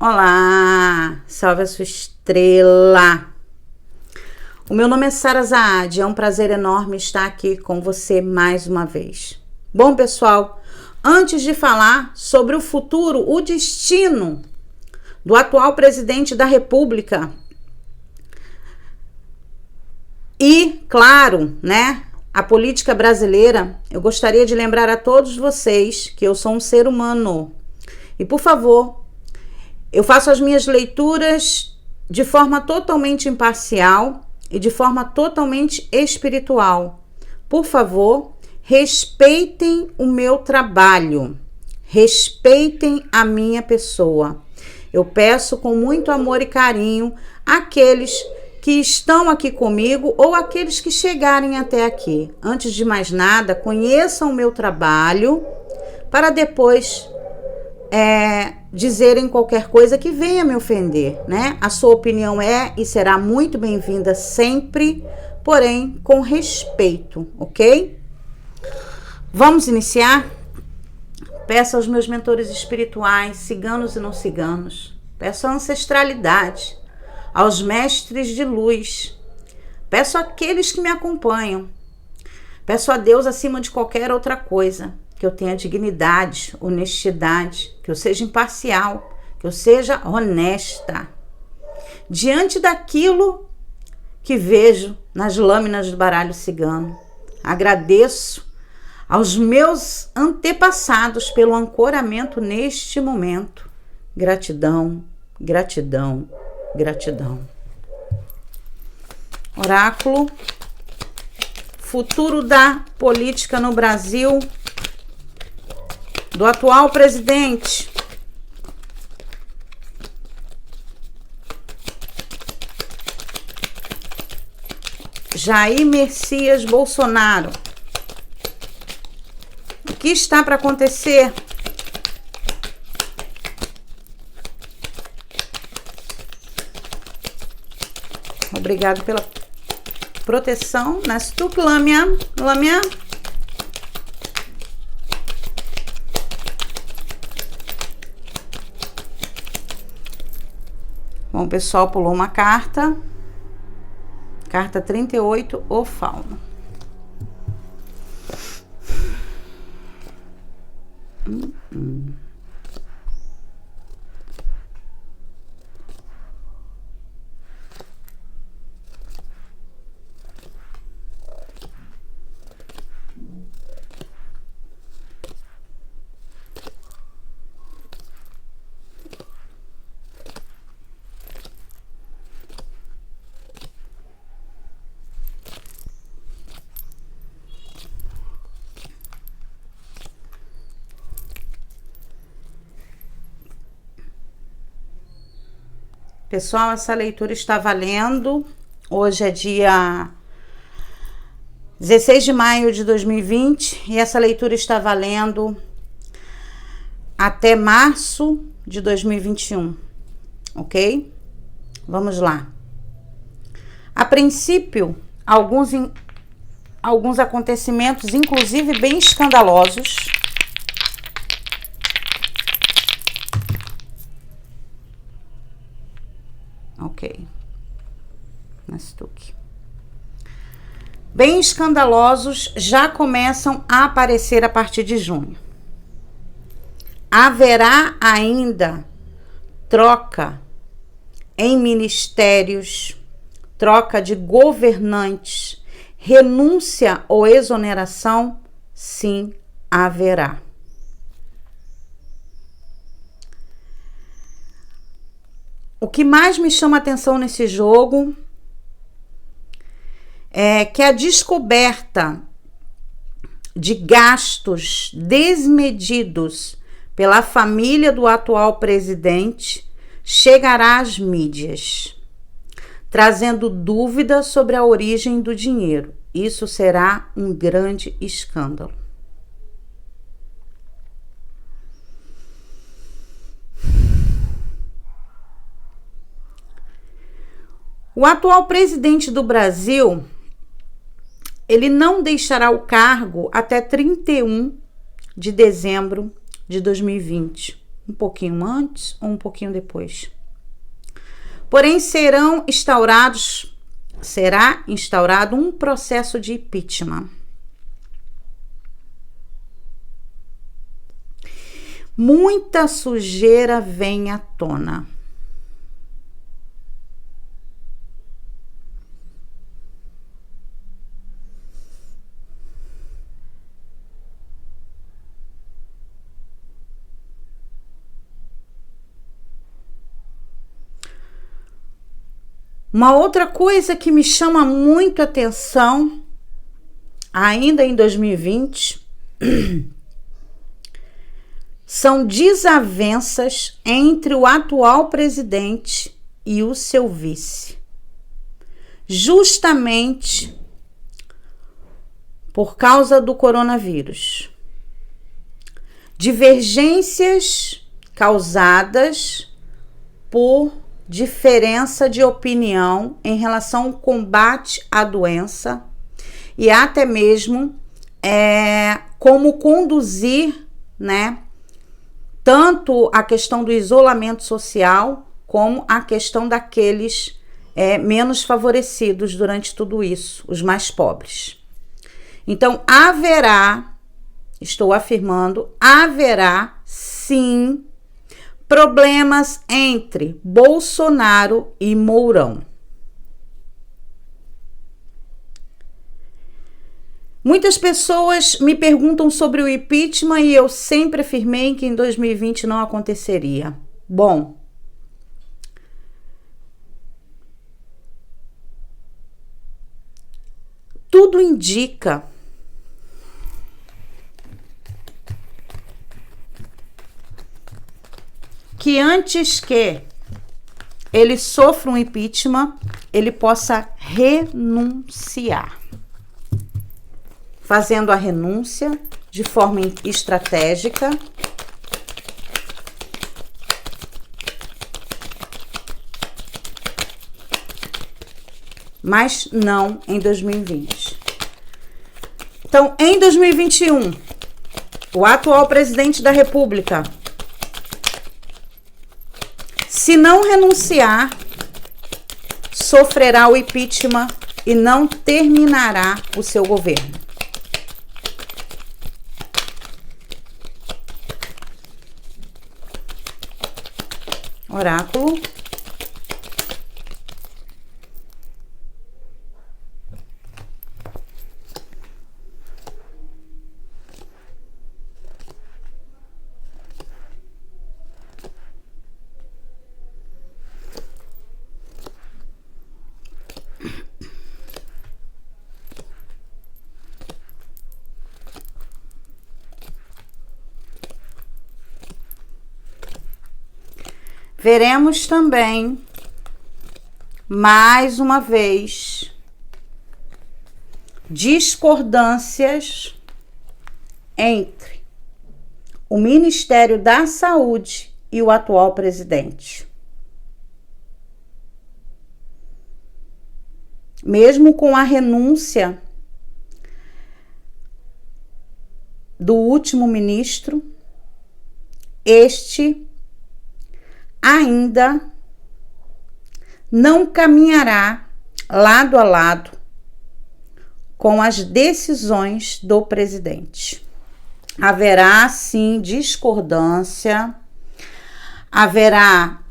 Olá, salve a sua estrela. O meu nome é Sara Zaad, é um prazer enorme estar aqui com você mais uma vez. Bom, pessoal, antes de falar sobre o futuro, o destino do atual presidente da República e, claro, a política brasileira, eu gostaria de lembrar a todos vocês que eu sou um ser humano. E, por favor, eu faço as minhas leituras de forma totalmente imparcial e de forma totalmente espiritual. Por favor, respeitem o meu trabalho, respeitem a minha pessoa. Eu peço com muito amor e carinho àqueles que estão aqui comigo ou aqueles que chegarem até aqui. Antes de mais nada, conheçam o meu trabalho para depois dizerem qualquer coisa que venha me ofender, A sua opinião é e será muito bem-vinda sempre, porém com respeito, ok? Vamos iniciar? Peço aos meus mentores espirituais, ciganos e não ciganos, peço a ancestralidade, aos mestres de luz, peço àqueles que me acompanham, peço a Deus acima de qualquer outra coisa, que eu tenha dignidade, honestidade, que eu seja imparcial, que eu seja honesta. Diante daquilo que vejo nas lâminas do baralho cigano, agradeço aos meus antepassados pelo ancoramento neste momento. Gratidão, gratidão, gratidão. Oráculo, futuro da política no Brasil, do atual presidente. Jair Messias Bolsonaro. O que está para acontecer? Obrigado pela proteção. Nastuk Lamia. Bom, o pessoal pulou uma carta. Carta 38, o Fauno. Pessoal, essa leitura está valendo. Hoje é dia 16 de maio de 2020 e essa leitura está valendo até março de 2021, ok? Vamos lá. A princípio, alguns acontecimentos, inclusive bem escandalosos, ok, Nastuk. Bem escandalosos já começam a aparecer a partir de junho. Haverá ainda troca em ministérios, troca de governantes, renúncia ou exoneração? Sim, haverá. O que mais me chama a atenção nesse jogo é que a descoberta de gastos desmedidos pela família do atual presidente chegará às mídias, trazendo dúvida sobre a origem do dinheiro. Isso será um grande escândalo. O atual presidente do Brasil, ele não deixará o cargo até 31 de dezembro de 2020. um pouquinho antes ou um pouquinho depois. Porém, será instaurado um processo de impeachment. Muita sujeira vem à tona. Uma outra coisa que me chama muito a atenção, ainda em 2020, são desavenças entre o atual presidente e o seu vice. Justamente por causa do coronavírus. Divergências causadas por diferença de opinião em relação ao combate à doença e até mesmo como conduzir, né, tanto a questão do isolamento social como a questão daqueles menos favorecidos durante tudo isso, os mais pobres. Então, estou afirmando, haverá sim problemas entre Bolsonaro e Mourão. Muitas pessoas me perguntam sobre o impeachment e eu sempre afirmei que em 2020 não aconteceria. Bom, tudo indica que antes que ele sofra um impeachment, ele possa renunciar. Fazendo a renúncia de forma estratégica. Mas não em 2020. Então, em 2021, o atual presidente da República, se não renunciar, sofrerá o impeachment e não terminará o seu governo. Oráculo. Veremos também, mais uma vez, discordâncias entre o Ministério da Saúde e o atual presidente. Mesmo com a renúncia do último ministro, este ainda não caminhará lado a lado com as decisões do presidente. Haverá, sim, discordância, haverá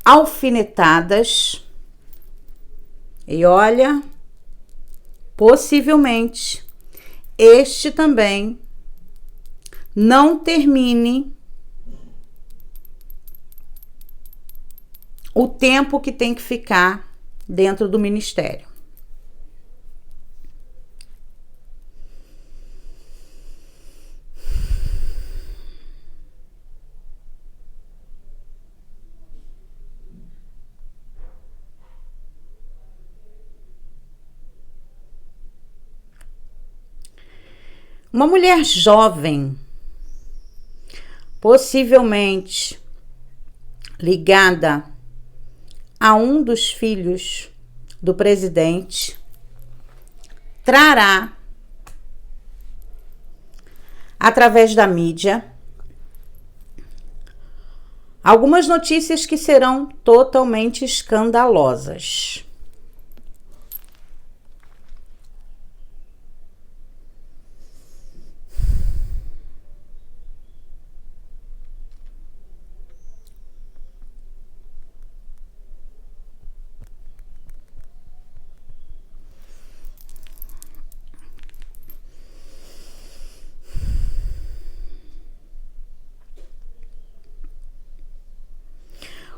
alfinetadas e olha, possivelmente, este também não termine o tempo que tem que ficar dentro do ministério. Uma mulher jovem, possivelmente ligada a um dos filhos do presidente, trará, através da mídia, Algumas notícias que serão totalmente escandalosas.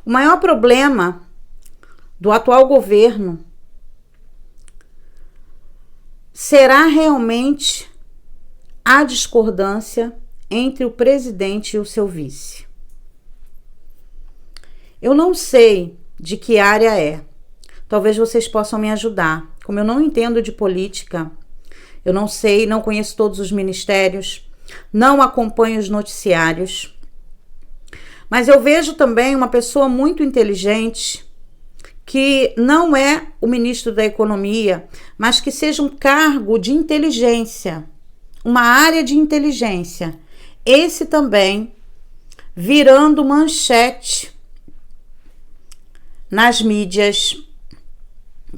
O maior problema do atual governo será realmente a discordância entre o presidente e o seu vice. Eu não sei de que área é. Talvez vocês possam me ajudar. Como eu não entendo de política, eu não sei, não conheço todos os ministérios, não acompanho os noticiários. Mas eu vejo também uma pessoa muito inteligente, que não é o ministro da Economia, mas que seja um cargo de inteligência, uma área de inteligência. Esse também virando manchete nas mídias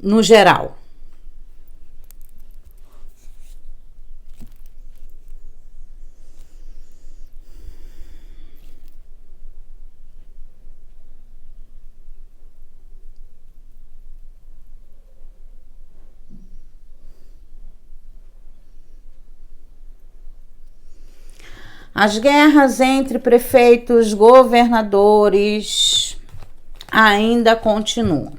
no geral. As guerras entre prefeitos, governadores ainda continuam.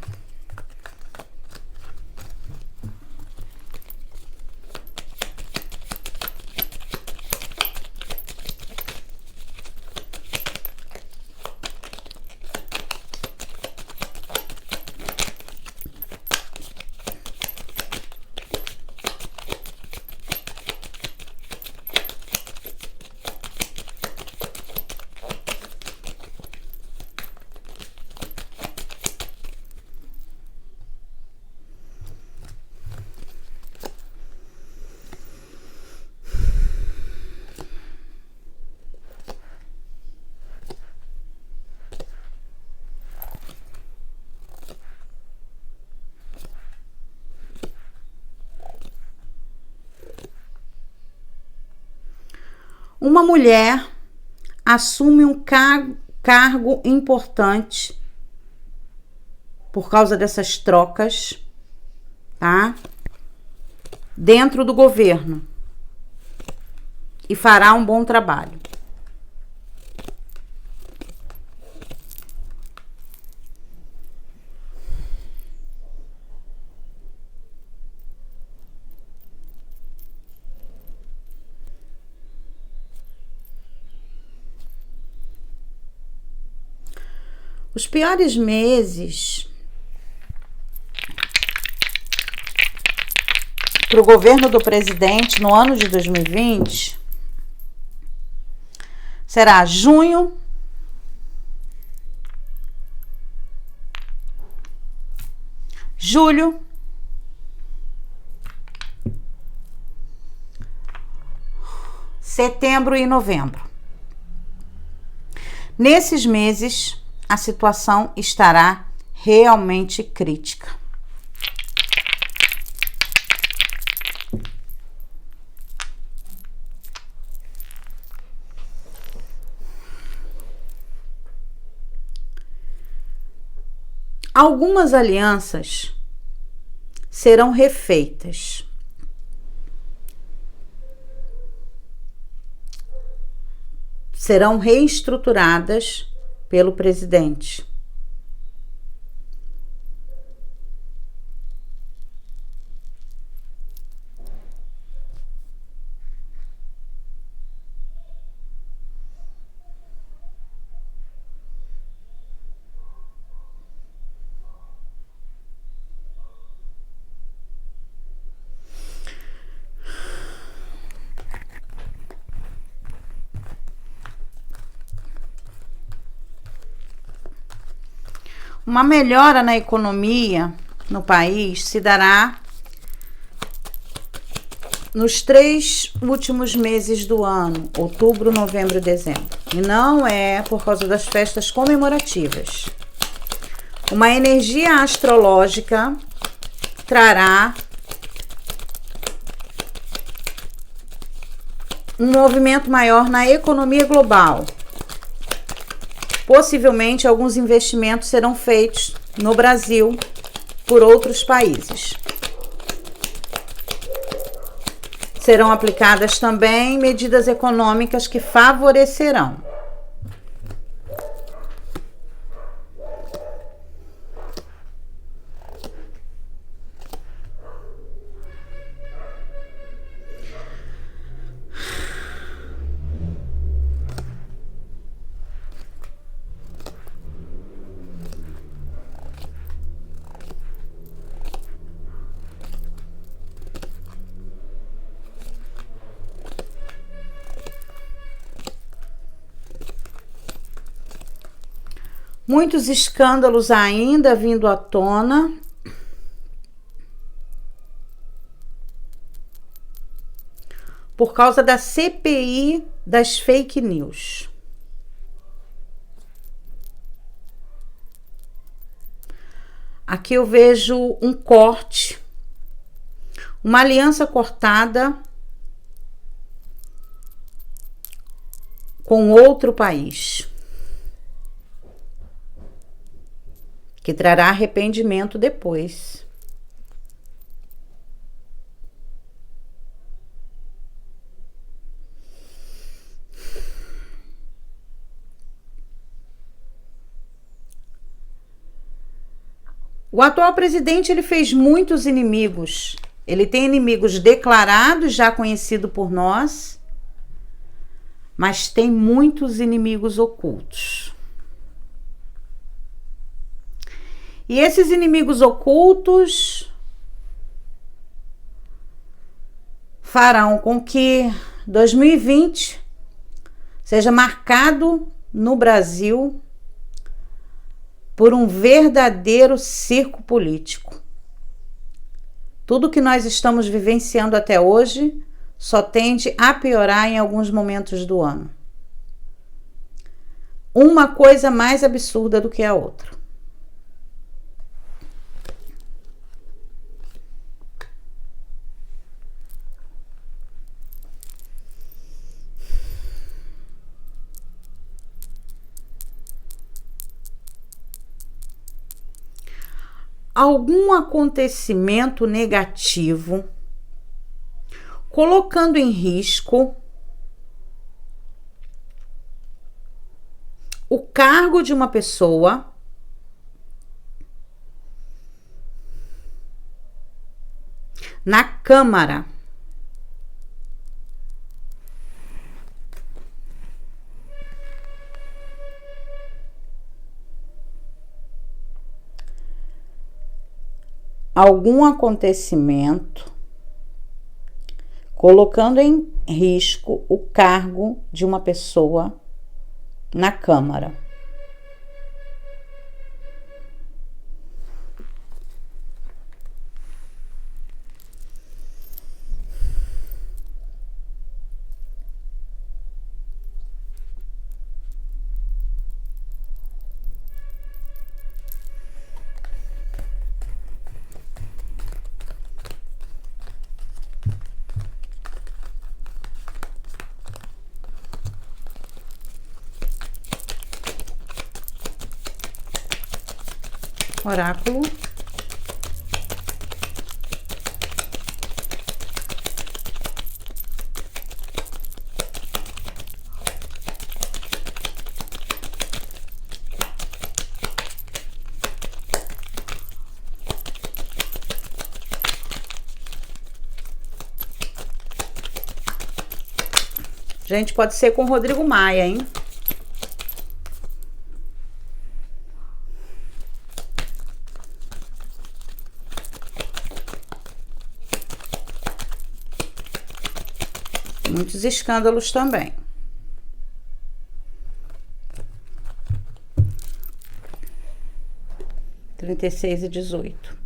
Uma mulher assume um cargo importante por causa dessas trocas, tá? Dentro do governo. E fará um bom trabalho. Os piores meses para o governo do presidente no ano de 2020 será junho, julho, setembro e novembro. Nesses meses, a situação estará realmente crítica. Algumas alianças serão refeitas. Serão reestruturadas pelo presidente. Uma melhora na economia no país se dará nos 3 últimos meses do ano, outubro, novembro e dezembro. E não é por causa das festas comemorativas. Uma energia astrológica trará um movimento maior na economia global. Possivelmente, alguns investimentos serão feitos no Brasil por outros países. Serão aplicadas também medidas econômicas que favorecerão. Muitos escândalos ainda vindo à tona. Por causa da CPI das fake news. Aqui eu vejo um corte, uma aliança cortada com outro país, que trará arrependimento depois. O atual presidente, ele fez muitos inimigos. Ele tem inimigos declarados, já conhecidos por nós, mas tem muitos inimigos ocultos. E esses inimigos ocultos farão com que 2020 seja marcado no Brasil por um verdadeiro circo político. Tudo que nós estamos vivenciando até hoje só tende a piorar em alguns momentos do ano. Uma coisa mais absurda do que a outra. Algum acontecimento negativo colocando em risco o cargo de uma pessoa na Câmara. Algum acontecimento colocando em risco o cargo de uma pessoa na Câmara. Oráculo. Gente, pode ser com Rodrigo Maia, hein? Muitos escândalos também. Trinta e 36 e 18.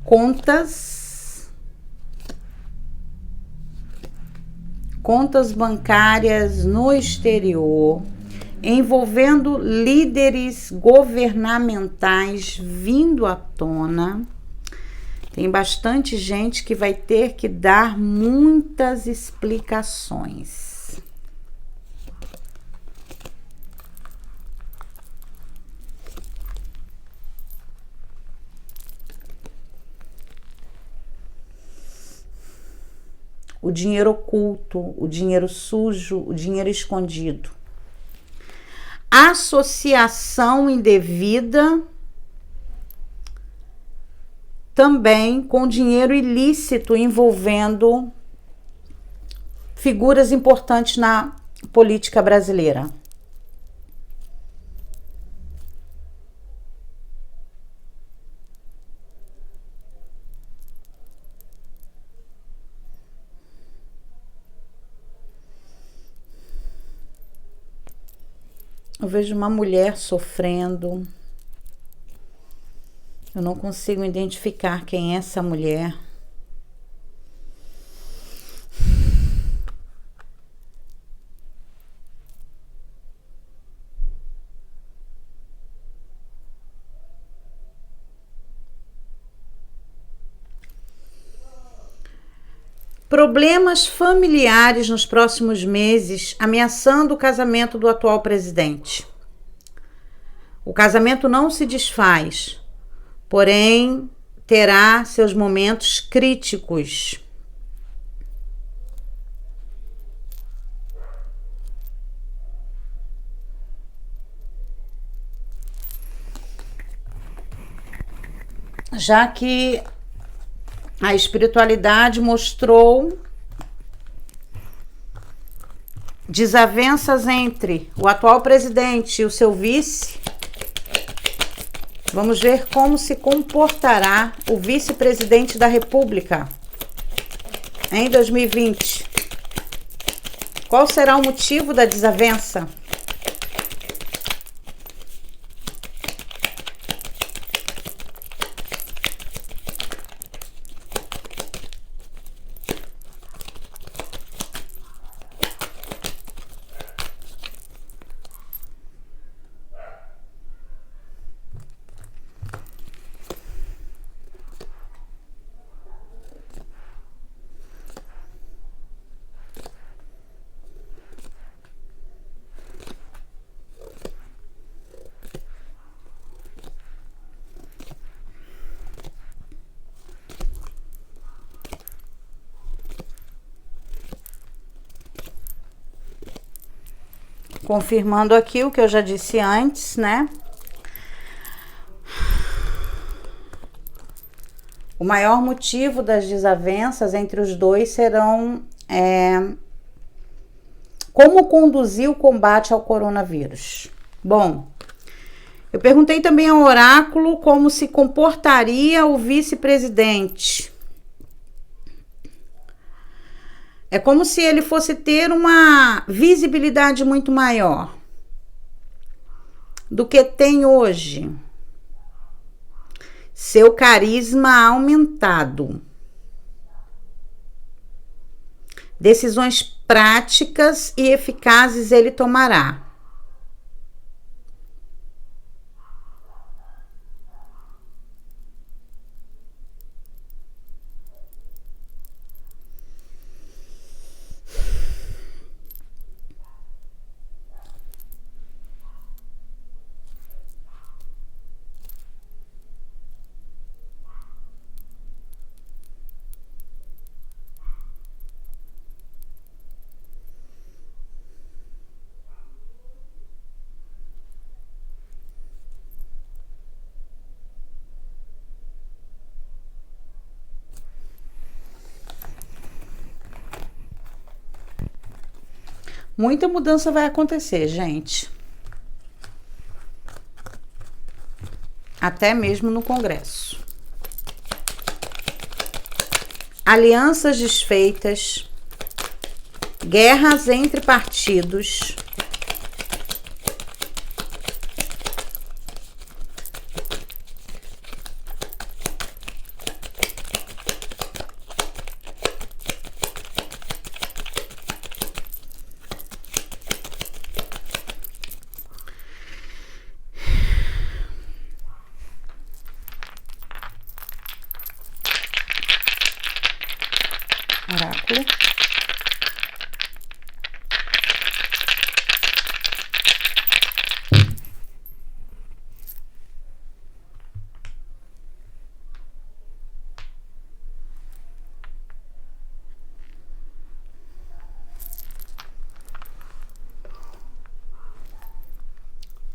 contas bancárias no exterior, envolvendo líderes governamentais vindo à tona. Tem bastante gente que vai ter que dar muitas explicações. O dinheiro oculto, o dinheiro sujo, o dinheiro escondido. Associação indevida também com dinheiro ilícito envolvendo figuras importantes na política brasileira. Eu vejo uma mulher sofrendo. Eu não consigo identificar quem é essa mulher. Problemas familiares nos próximos meses ameaçando o casamento do atual presidente. O casamento não se desfaz, porém terá seus momentos críticos. Já que a espiritualidade mostrou desavenças entre o atual presidente e o seu vice, vamos ver como se comportará o vice-presidente da República em 2020. Qual será o motivo da desavença? Confirmando aqui o que eu já disse antes, né? O maior motivo das desavenças entre os dois serão como conduzir o combate ao coronavírus. Bom, eu perguntei também ao oráculo como se comportaria o vice-presidente. É como se ele fosse ter uma visibilidade muito maior do que tem hoje. Seu carisma aumentado. Decisões práticas e eficazes ele tomará. Muita mudança vai acontecer, gente. Até mesmo no Congresso. Alianças desfeitas, guerras entre partidos, oráculo.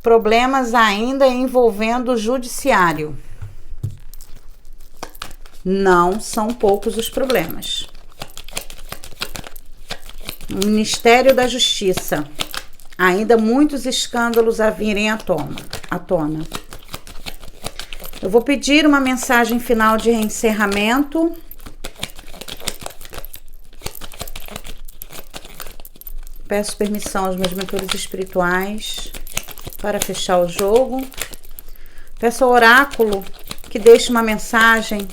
Problemas ainda envolvendo o judiciário. Não são poucos os problemas. O Ministério da Justiça. Ainda muitos escândalos a virem à tona. Eu vou pedir uma mensagem final de encerramento. Peço permissão aos meus mentores espirituais para fechar o jogo. Peço ao oráculo que deixe uma mensagem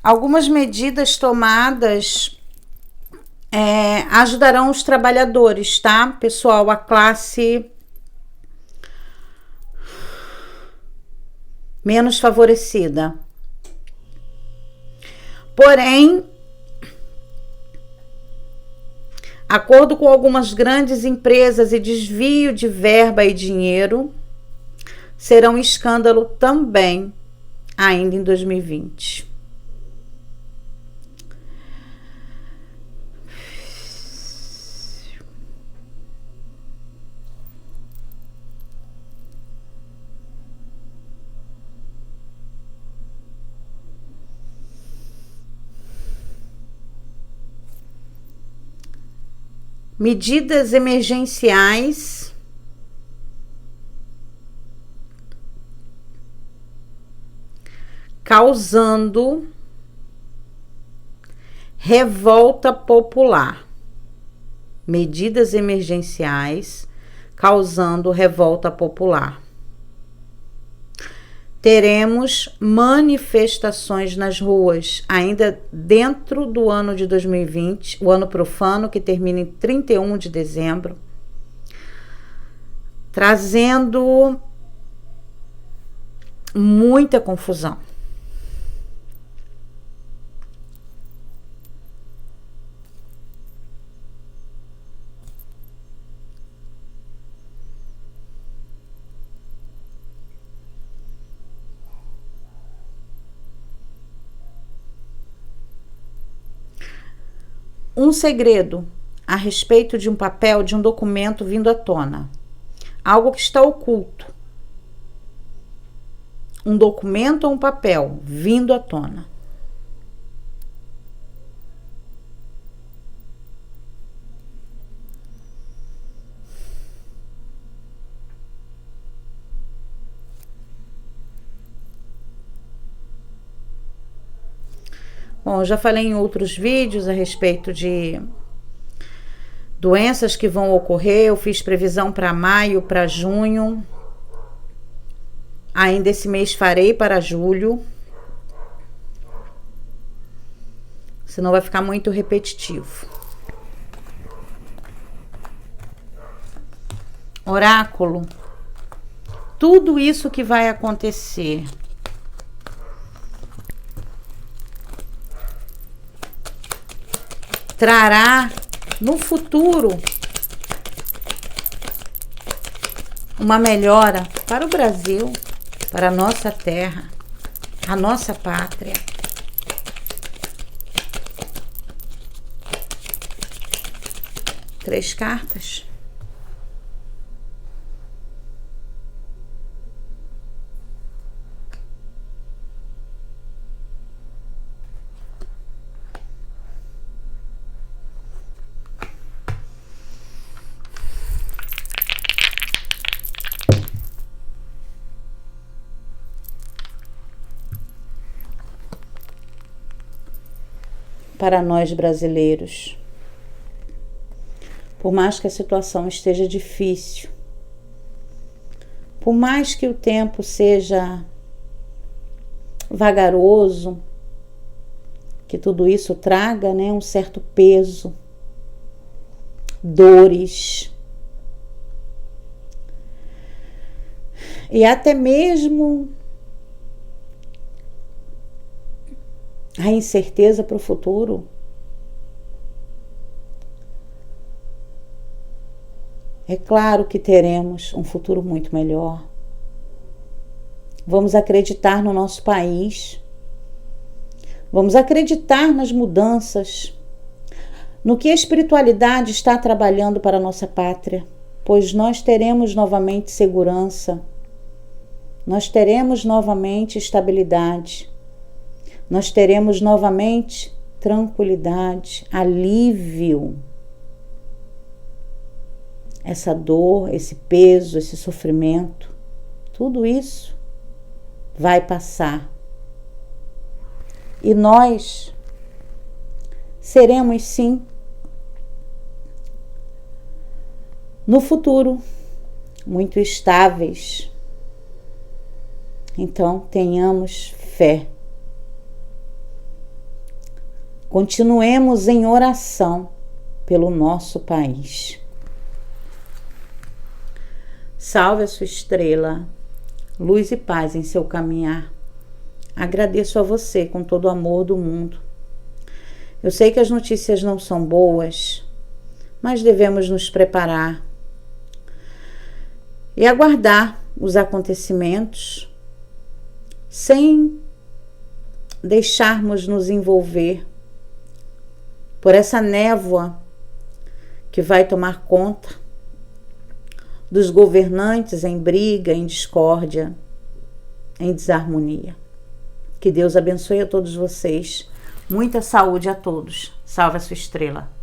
Algumas medidas tomadas ajudarão os trabalhadores, tá, pessoal? A classe menos favorecida. Porém, acordo com algumas grandes empresas e desvio de verba e dinheiro serão escândalo também ainda em 2020. Medidas emergenciais causando revolta popular. Medidas emergenciais causando revolta popular. Teremos manifestações nas ruas ainda dentro do ano de 2020, o ano profano, que termina em 31 de dezembro, trazendo muita confusão. Um segredo a respeito de um papel, de um documento vindo à tona. Algo que está oculto. Um documento ou um papel vindo à tona. Bom, eu já falei em outros vídeos a respeito de doenças que vão ocorrer. Eu fiz previsão para maio, para junho. Ainda esse mês farei para julho. Senão vai ficar muito repetitivo. Oráculo. Tudo isso que vai acontecer trará no futuro uma melhora para o Brasil, para a nossa terra, a nossa pátria. Três cartas. para nós brasileiros. Por mais que a situação esteja difícil, por mais que o tempo seja vagaroso, que tudo isso traga, né, um certo peso, dores e até mesmo a incerteza para o futuro. É claro que teremos um futuro muito melhor. Vamos acreditar no nosso país. Vamos acreditar nas mudanças, no que a espiritualidade está trabalhando para a nossa pátria, pois nós teremos novamente segurança, nós teremos novamente estabilidade, nós teremos novamente tranquilidade, alívio. Essa dor, esse peso, esse sofrimento, tudo isso vai passar. E nós seremos, sim, no futuro, muito estáveis. Então, tenhamos fé. Continuemos em oração pelo nosso país. Salve a sua estrela, luz e paz em seu caminhar. Agradeço a você com todo o amor do mundo. Eu sei que as notícias não são boas, mas devemos nos preparar e aguardar os acontecimentos sem deixarmos nos envolver por essa névoa que vai tomar conta dos governantes em briga, em discórdia, em desarmonia. Que Deus abençoe a todos vocês. Muita saúde a todos. Salve a sua estrela.